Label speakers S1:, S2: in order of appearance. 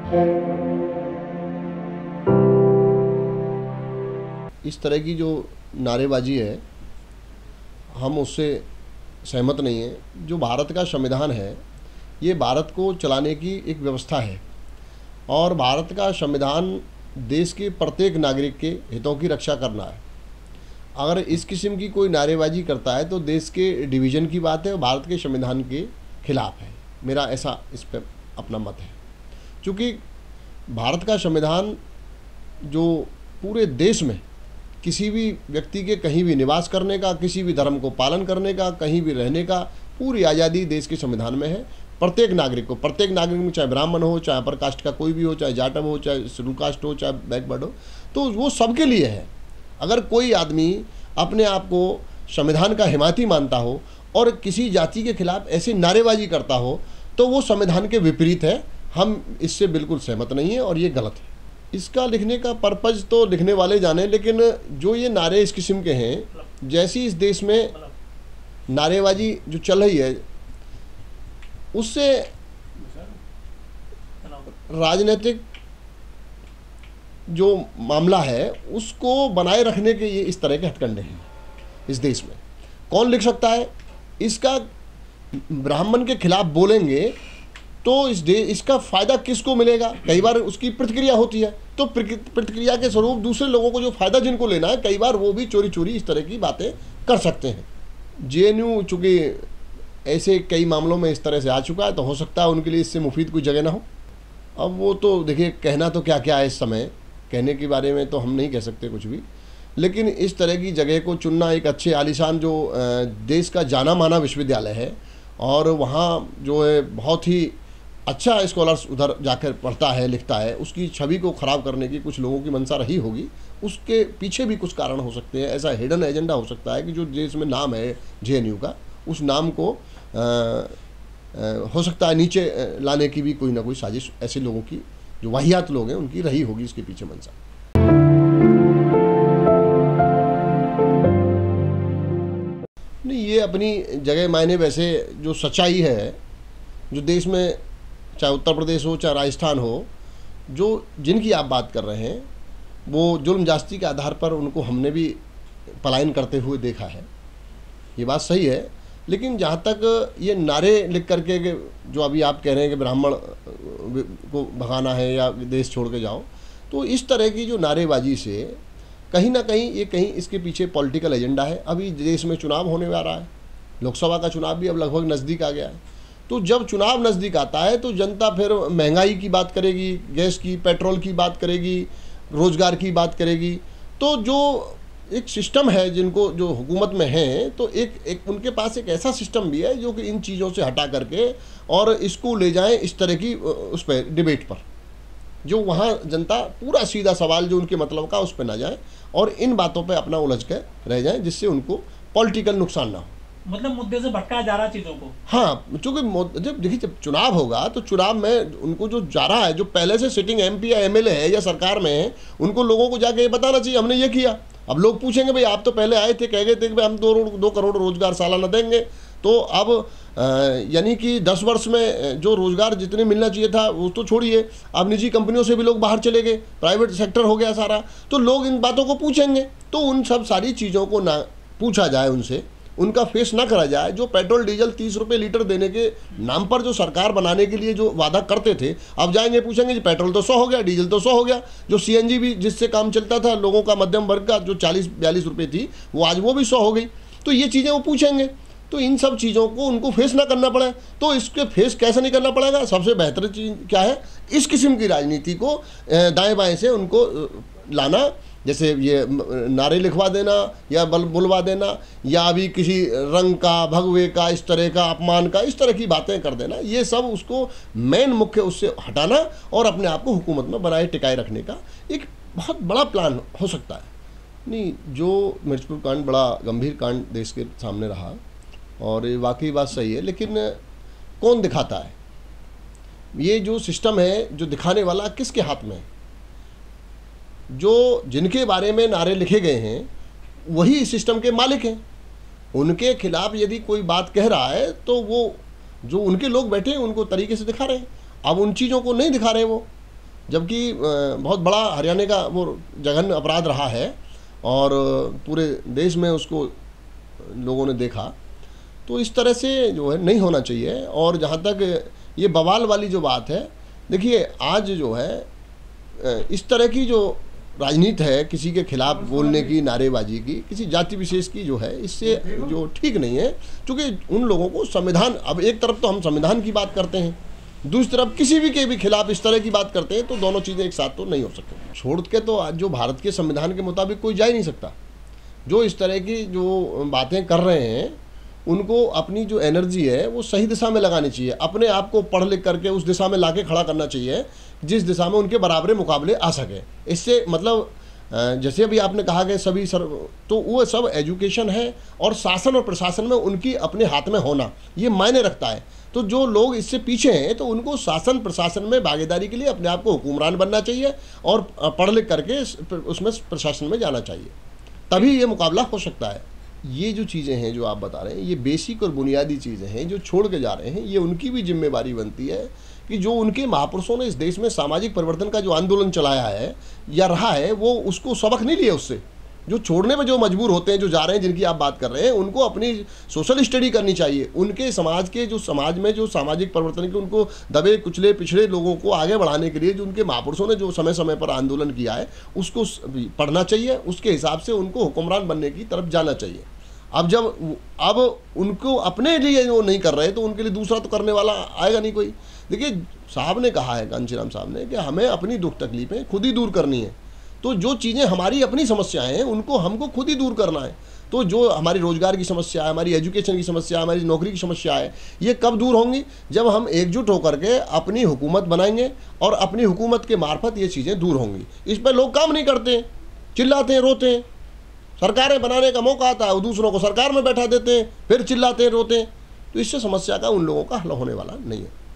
S1: इस तरह की जो नारेबाजी है, हम उससे सहमत नहीं हैं। जो भारत का संविधान है, ये भारत को चलाने की एक व्यवस्था है और भारत का संविधान देश के प्रत्येक नागरिक के हितों की रक्षा करना है। अगर इस किस्म की कोई नारेबाजी करता है तो देश के डिवीज़न की बात है और भारत के संविधान के खिलाफ है। मेरा ऐसा इस पर अपना मत है, क्योंकि भारत का संविधान जो पूरे देश में किसी भी व्यक्ति के कहीं भी निवास करने का, किसी भी धर्म को पालन करने का, कहीं भी रहने का पूरी आज़ादी देश के संविधान में है। प्रत्येक नागरिक को, प्रत्येक नागरिक में चाहे ब्राह्मण हो, चाहे अपर कास्ट का कोई भी हो, चाहे जाटव हो, चाहे शेड्यूल कास्ट हो, चाहे बैकवर्ड हो, तो वो सबके लिए है। अगर कोई आदमी अपने आप को संविधान का हिमायती मानता हो और किसी जाति के खिलाफ ऐसी नारेबाजी करता हो तो वो संविधान के विपरीत है। हम इससे बिल्कुल सहमत नहीं हैं और ये गलत है। इसका लिखने का पर्पज़ तो लिखने वाले जाने, लेकिन जो ये नारे इस किस्म के हैं, जैसी इस देश में नारेबाजी जो चल रही है, उससे राजनीतिक जो मामला है उसको बनाए रखने के ये इस तरह के हथकंडे हैं इस देश में। कौन लिख सकता है? इसका ब्राह्मण के खिलाफ बोलेंगे तो इसका फ़ायदा किसको मिलेगा? कई बार उसकी प्रतिक्रिया होती है, तो प्रतिक्रिया के स्वरूप दूसरे लोगों को जो फ़ायदा जिनको लेना है, कई बार वो भी चोरी चोरी इस तरह की बातें कर सकते हैं। जेएनयू चूँकि ऐसे कई मामलों में इस तरह से आ चुका है, तो हो सकता है उनके लिए इससे मुफीद कोई जगह ना हो। अब वो तो देखिए, कहना तो क्या क्या है, इस समय कहने के बारे में तो हम नहीं कह सकते कुछ भी, लेकिन इस तरह की जगह को चुनना, एक अच्छे आलीशान जो देश का जाना माना विश्वविद्यालय है और वहाँ जो है बहुत ही अच्छा स्कॉलर्स उधर जाकर पढ़ता है, लिखता है, उसकी छवि को ख़राब करने की कुछ लोगों की मंशा रही होगी। उसके पीछे भी कुछ कारण हो सकते हैं। ऐसा हिडन एजेंडा हो सकता है कि जो देश में नाम है जेएनयू का, उस नाम को हो सकता है नीचे लाने की भी कोई ना कोई साजिश ऐसे लोगों की, जो वाहियात लोग हैं, उनकी रही होगी इसके पीछे मंशा। नहीं, ये अपनी जगह मायने वैसे जो सच्चाई है, जो देश में चाहे उत्तर प्रदेश हो चाहे राजस्थान हो, जो जिनकी आप बात कर रहे हैं, वो जुल्म जास्ती के आधार पर उनको हमने भी पलायन करते हुए देखा है। ये बात सही है, लेकिन जहाँ तक ये नारे लिख करके जो अभी आप कह रहे हैं कि ब्राह्मण को भगाना है या देश छोड़ के जाओ, तो इस तरह की जो नारेबाजी से कहीं ना कहीं ये कहीं इसके पीछे पॉलिटिकल एजेंडा है। अभी देश में चुनाव होने वाला है, लोकसभा का चुनाव भी अब लगभग नज़दीक आ गया है। तो जब चुनाव नज़दीक आता है तो जनता फिर महंगाई की बात करेगी, गैस की, पेट्रोल की बात करेगी, रोज़गार की बात करेगी। तो जो एक सिस्टम है, जिनको जो हुकूमत में हैं, तो एक उनके पास एक ऐसा सिस्टम भी है जो कि इन चीज़ों से हटा करके और इसको ले जाएं इस तरह की उस पर डिबेट पर, जो वहाँ जनता पूरा सीधा सवाल जो उनके मतलब का उस पर ना जाए और इन बातों पे अपना उलझ कर रह जाए, जिससे उनको पॉलिटिकल नुकसान ना हो।
S2: मतलब मुद्दे से भटकाया जा रहा चीज़ों को।
S1: हाँ, क्योंकि जब देखिए, जब चुनाव होगा तो चुनाव में उनको जो जा रहा है, जो पहले से सिटिंग एमपी या एमएलए है या सरकार में है, उनको लोगों को जाके ये बताना चाहिए हमने ये किया। अब लोग पूछेंगे भाई आप तो पहले आए थे, कह गए थे कि भाई हम 2 करोड़ रोजगार सालाना देंगे, तो अब यानी कि 10 वर्ष में जो रोजगार जितने मिलना चाहिए था वो तो छोड़िए, अब निजी कंपनियों से भी लोग बाहर चले गए, प्राइवेट सेक्टर हो गया सारा। तो लोग इन बातों को पूछेंगे, तो उन सब सारी चीज़ों को ना पूछा जाए, उनसे उनका फेस ना करा जाए। जो पेट्रोल डीजल 30 रुपये लीटर देने के नाम पर जो सरकार बनाने के लिए जो वादा करते थे, अब जाएंगे पूछेंगे जी पेट्रोल तो 100 हो गया, डीजल तो 100 हो गया। जो सीएनजी भी जिससे काम चलता था लोगों का, मध्यम वर्ग का, जो 40-42 रुपये थी, वो आज वो भी 100 हो गई। तो ये चीज़ें वो पूछेंगे, तो इन सब चीज़ों को उनको फेस ना करना पड़े। तो इसके फेस कैसे नहीं करना पड़ेगा? सबसे बेहतर चीज़ क्या है? इस किस्म की राजनीति को दाएँ बाएँ से उनको लाना, जैसे ये नारे लिखवा देना या बुलवा देना, या अभी किसी रंग का, भगवे का, इस तरह का अपमान का, इस तरह की बातें कर देना, ये सब उसको मेन मुख्य उससे हटाना और अपने आप को हुकूमत में बनाए टिकाए रखने का एक बहुत बड़ा प्लान हो सकता है। नहीं, जो मिर्चपुर कांड बड़ा गंभीर कांड देश के सामने रहा और ये वाकई बात सही है, लेकिन कौन दिखाता है? ये जो सिस्टम है, जो दिखाने वाला किसके हाथ में है? जो जिनके बारे में नारे लिखे गए हैं वही इस सिस्टम के मालिक हैं। उनके खिलाफ यदि कोई बात कह रहा है तो वो जो उनके लोग बैठे हैं उनको तरीके से दिखा रहे हैं। अब उन चीज़ों को नहीं दिखा रहे वो, जबकि बहुत बड़ा हरियाणा का वो जघन्य अपराध रहा है और पूरे देश में उसको लोगों ने देखा। तो इस तरह से जो है नहीं होना चाहिए। और जहाँ तक ये बवाल वाली जो बात है, देखिए आज जो है इस तरह की जो राजनीति है किसी के खिलाफ बोलने की, नारेबाजी की, किसी जाति विशेष की जो है, इससे जो ठीक नहीं है। क्योंकि उन लोगों को संविधान, अब एक तरफ तो हम संविधान की बात करते हैं, दूसरी तरफ किसी भी के भी खिलाफ इस तरह की बात करते हैं, तो दोनों चीज़ें एक साथ तो नहीं हो सकती। छोड़ के तो आज जो भारत के संविधान के मुताबिक कोई जा ही नहीं सकता। जो इस तरह की जो बातें कर रहे हैं उनको अपनी जो एनर्जी है वो सही दिशा में लगानी चाहिए, अपने आप को पढ़ लिख करके उस दिशा में लाके खड़ा करना चाहिए जिस दिशा में उनके बराबरे मुकाबले आ सके। इससे मतलब जैसे अभी आपने कहा कि सभी तो वो सब एजुकेशन है और शासन और प्रशासन में उनकी अपने हाथ में होना ये मायने रखता है। तो जो लोग इससे पीछे हैं तो उनको शासन प्रशासन में भागीदारी के लिए अपने आप को हुक्मरान बनना चाहिए और पढ़ लिख करके उसमें प्रशासन में जाना चाहिए, तभी ये मुकाबला हो सकता है। ये जो चीज़ें हैं जो आप बता रहे हैं, ये बेसिक और बुनियादी चीज़ें हैं जो छोड़ के जा रहे हैं। ये उनकी भी जिम्मेवारी बनती है कि जो उनके महापुरुषों ने इस देश में सामाजिक परिवर्तन का जो आंदोलन चलाया है या रहा है, वो उसको सबक नहीं लिया उससे। जो छोड़ने में जो मजबूर होते हैं, जो जा रहे हैं, जिनकी आप बात कर रहे हैं, उनको अपनी सोशल स्टडी करनी चाहिए। उनके समाज के जो समाज में जो सामाजिक परिवर्तन के उनको दबे कुचले पिछड़े लोगों को आगे बढ़ाने के लिए जो उनके महापुरुषों ने जो समय समय पर आंदोलन किया है उसको पढ़ना चाहिए, उसके हिसाब से उनको हुक्मरान बनने की तरफ जाना चाहिए। अब उनको अपने लिए वो नहीं कर रहे तो उनके लिए दूसरा तो करने वाला आएगा नहीं कोई। देखिए साहब ने कहा है, कांशीराम साहब ने, कि हमें अपनी दुख तकलीफें खुद ही दूर करनी है। तो जो चीज़ें हमारी अपनी समस्याएं हैं उनको हमको खुद ही दूर करना है। तो जो हमारी रोजगार की समस्या है, हमारी एजुकेशन की समस्या है, हमारी नौकरी की समस्या है, ये कब दूर होंगी? जब हम एकजुट होकर के अपनी हुकूमत बनाएंगे और अपनी हुकूमत के मार्फत ये चीज़ें दूर होंगी। इस पर लोग काम नहीं करते हैं, चिल्लाते हैं, रोते हैं। सरकारें बनाने का मौका आता है, वो दूसरों को सरकार में बैठा देते हैं, फिर चिल्लाते हैं, रोते हैं। तो इससे समस्या का उन लोगों का हल होने वाला नहीं है।